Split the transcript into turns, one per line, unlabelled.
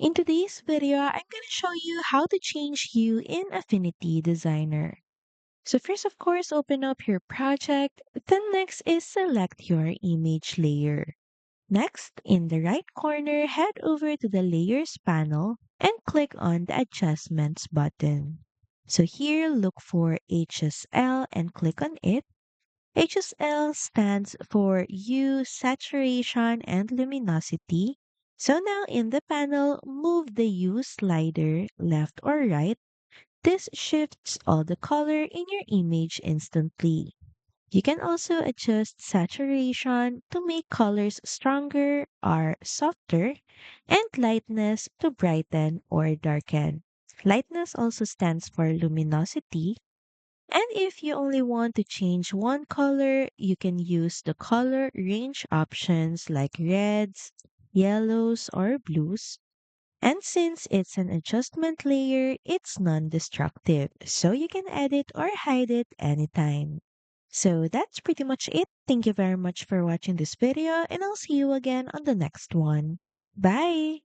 In today's video, I'm going to show you how to change hue in Affinity Designer. So first, of course, open up your project. Then next is select your image layer. Next, in the right corner, head over to the Layers panel and click on the Adjustments button. So here, look for HSL and click on it. HSL stands for Hue, Saturation, and Luminosity. So now in the panel, move the Hue slider left or right. This shifts all the color in your image instantly. You can also adjust saturation to make colors stronger or softer, and lightness to brighten or darken. Lightness also stands for luminosity, and if you only want to change one color, you can use the color range options like reds, yellows, or blues. And since it's an adjustment layer, it's non-destructive, so you can edit or hide it anytime. So that's pretty much it. Thank you very much for watching this video, and I'll see you again on the next one. Bye!